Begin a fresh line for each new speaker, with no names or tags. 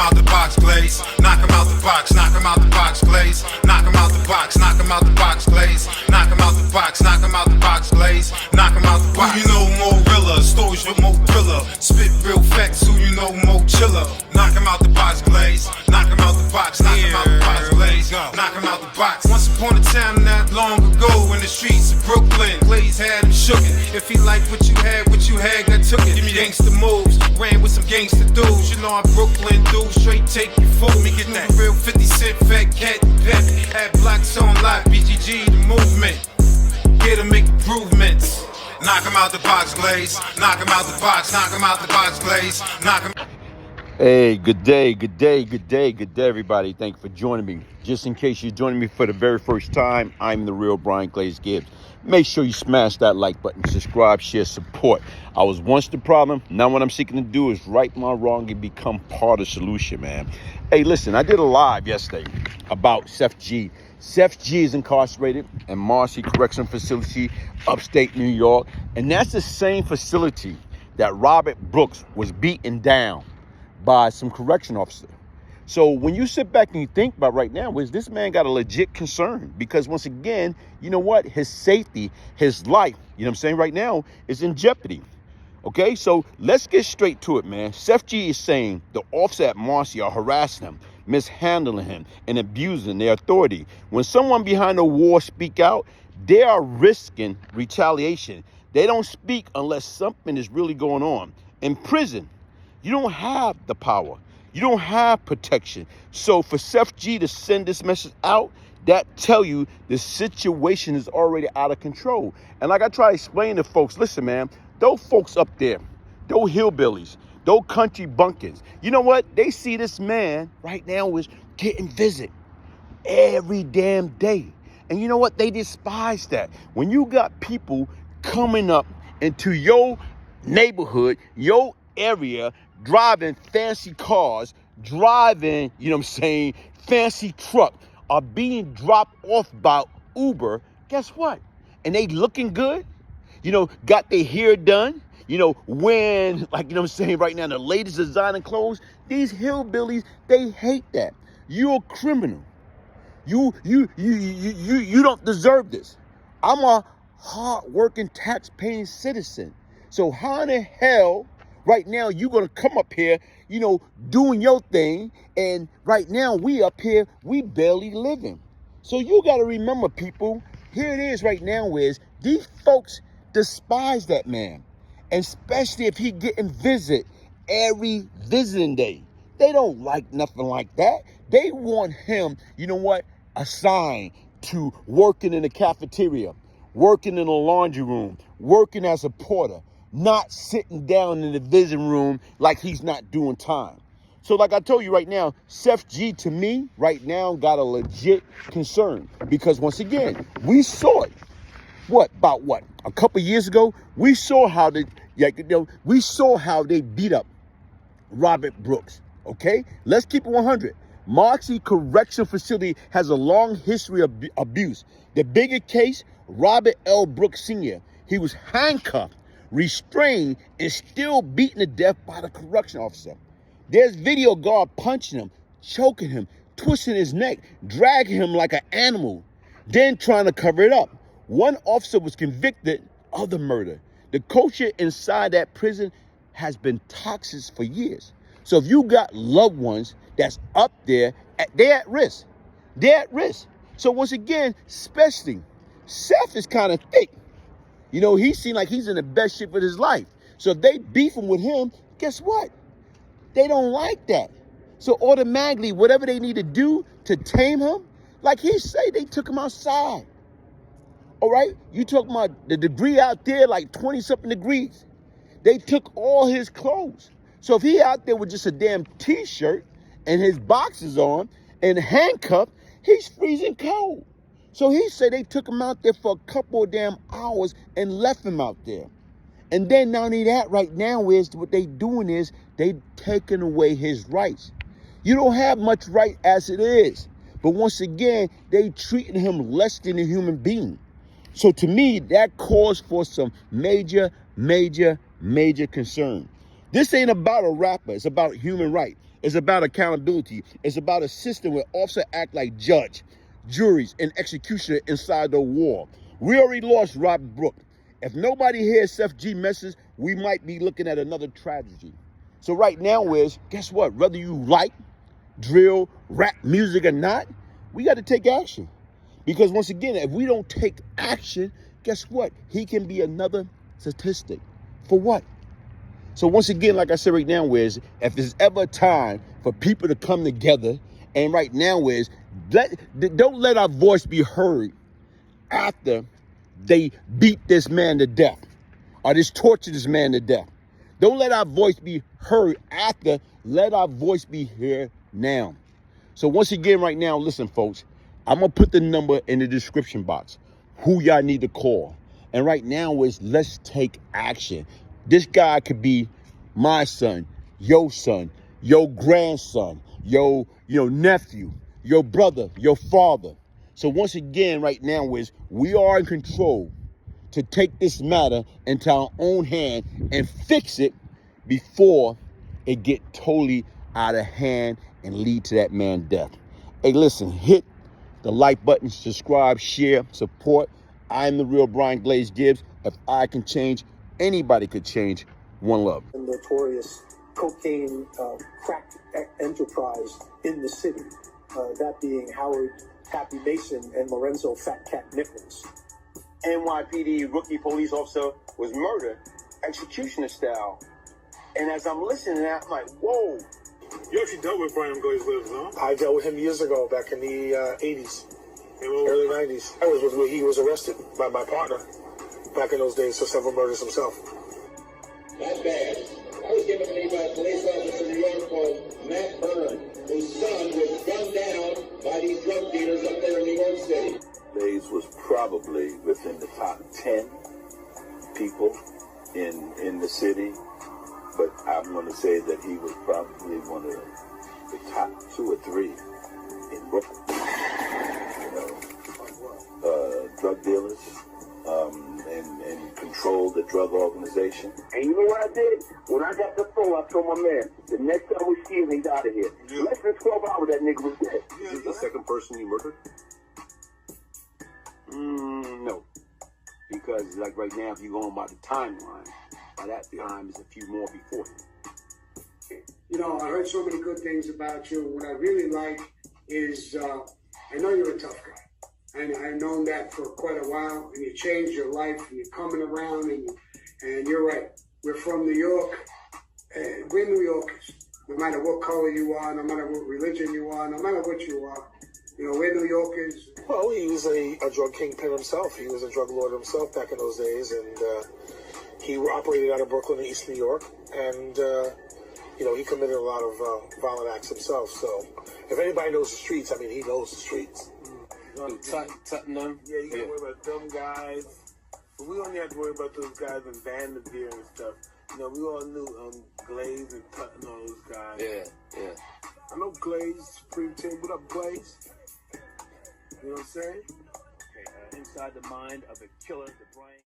out the box, Glaze. Knock him out the box, knock him out the box, Glaze. Knock him out the box, knock him out the box, Glaze. Knock him out the box, knock him out the box, Glaze. Knock him out the box. Who you know more realer? Stories with more thriller. Spit real facts, who you know more chiller? Knock him out the box, Glaze. Knock him out the box, knock him out the box, Glaze. Knock him out the box. Once upon a time, not long ago, in the streets of Brooklyn, Glaze had him shookin'. If he liked what you had, got took it. Give me gangsta moves, ran with some gangsta dudes. You know I'm Brooklyn dude, straight take you fool. Me get that real 50 Cent, fat cat, pep. Had blocks on live, BGG, the movement. Here to make improvements. Knock him out the box, Glaze. Knock him out the box, knock him out the box, Glaze. Knock him.
Hey, good day, everybody. Thank you for joining me. Just in case you're joining me for the very first time, I'm the real Brian Glaze Gibbs. Make sure you smash that like button, subscribe, share, support. I was once the problem. Now what I'm seeking to do is right my wrong and become part of the solution, man. Hey, listen, I did a live yesterday about Sheff G. Sheff G is incarcerated in Marcy Correctional Facility, upstate New York. And that's the same facility that Robert Brooks was beaten down by some correction officer. So when you sit back and you think about right now, is this man got a legit concern? Because once again, you know what? His safety, his life, you know what I'm saying, right now is in jeopardy. Okay, so let's get straight to it, man. Sheff G is saying the officer at Marcy are harassing him, mishandling him, and abusing their authority. When someone behind the wall speak out, they are risking retaliation. They don't speak unless something is really going on. In prison, you don't have the power. You don't have protection. So for Sheff G to send this message out, that tell you the situation is already out of control. And like I try to explain to folks, listen, man, those folks up there, those hillbillies, those country bumpkins, you know what? They see this man right now is getting visit every damn day. And you know what? They despise that. When you got people coming up into your neighborhood, your area, driving fancy cars, driving, you know what I'm saying, fancy truck, are being dropped off by Uber, guess what? And they looking good, you know, got their hair done, you know, wearing, like, you know what I'm saying, right now, the latest designer clothes. These hillbillies, they hate that. You're a criminal. You don't deserve this. I'm a hard-working, tax-paying citizen. So how in the hell right now you're going to come up here, you know, doing your thing, and right now we up here, we barely living. So you got to remember, people, here it is right now is these folks despise that man, and especially if he getting visit every visiting day. They don't like nothing like that. They want him, you know what, assigned to working in the cafeteria, working in the laundry room, working as a porter, not sitting down in the visiting room like he's not doing time. So like I told you right now, Sheff G to me right now got a legit concern, because once again, we saw it. About a couple years ago, we saw how they beat up Robert Brooks. Okay, let's keep it 100. Marcy Correctional Facility has a long history of abuse. The bigger case, Robert L. Brooks Sr., he was handcuffed, restrained, and still beaten to death by the correction officer. There's video guard punching him, choking him, twisting his neck, dragging him like an animal, then trying to cover it up. One officer was convicted of the murder. The culture inside that prison has been toxic for years. So if you got loved ones that's up there, they're at risk. They're at risk. So once again, especially, Sheff is kind of thick. You know, he seemed like he's in the best shape of his life. So if they beefing with him, guess what? They don't like that. So automatically, whatever they need to do to tame him, like he say, they took him outside. All right? You talking about the degree out there, like 20-something degrees. They took all his clothes. So if he out there with just a damn T-shirt and his boxers on and handcuffed, he's freezing cold. So he said they took him out there for a couple of damn hours and left him out there. And then not only that, right now is what they doing is they taking away his rights. You don't have much right as it is. But once again, they treating him less than a human being. So to me, that calls for some major concern. This ain't about a rapper. It's about human rights. It's about accountability. It's about a system where officers act like judge, juries, and executioner inside the war. We already lost Robert Brooke. If nobody hears Sheff G message, we might be looking at another tragedy. So right now is, guess what? Whether you like drill, rap music or not, we got to take action. Because once again, if we don't take action, guess what? He can be another statistic. For what? So once again, like I said right now is, if there's ever a time for people to come together, and right now is, don't let our voice be heard after they beat this man to death or this torture this man to death. Don't let our voice be heard after. Let our voice be heard now. So once again, right now, listen, folks, I'm going to put the number in the description box, who y'all need to call. And right now is, let's take action. This guy could be my son, your grandson, your nephew, your brother, your father. So once again, right now is, we are in control to take this matter into our own hand and fix it before it get totally out of hand and lead to that man's death. Hey, listen, hit the like button, subscribe, share, support. I'm the real Glaze Gibbs. If I can change, anybody could change. One love.
A notorious cocaine crack enterprise in the city, that being Howard Happy Mason and Lorenzo Fat Cat Nichols.
NYPD rookie police officer was murdered, executioner style. And as I'm listening to that, I'm like, whoa.
You actually dealt with Brian Glaze, huh?
I dealt with him years ago, back in the 80s, early 90s. I was where he was arrested by my partner back in those days for several murders himself.
Not bad. I was given to me by a police officer in New York called Matt Byrne, whose son was gunned down by these drug dealers up there in New York City.
Glaze was probably within the top 10 people in the city, but I'm going to say that he was probably one of the top 2 or 3 in Brooklyn. Drug dealers, and controlled the drug organization.
And you know what I did? When I got the phone, I told my man, the next time we see him, he's out of here.
Yeah.
Less than 12 hours, that nigga was dead.
Yeah,
Is the second person you murdered?
No. Because, like, right now, if you're going by the timeline, by that time, there's a few more before him.
You know, I heard so many good things about you. What I really like is, I know you're a tough guy. And I've known that for quite a while. And you changed your life, and you're coming around, and you're right. We're from New York. We're New Yorkers. No matter what color you are, no matter what religion you are, no matter what you are. You know, we're New Yorkers.
Well, he was a drug kingpin himself. He was a drug lord himself back in those days, and he operated out of Brooklyn and East New York, and he committed a lot of violent acts himself. So, if anybody knows the streets, I mean, he knows the streets.
Tottenham. Yeah, you gotta worry about them guys. But we only have to worry about those guys in Vanderveer and stuff. You know, we all knew Glaze and Tottenham, all those guys.
Yeah.
I know Glaze, Supreme Team. What up, Glaze? You know what I'm saying?
Inside the mind of the killer, the brain.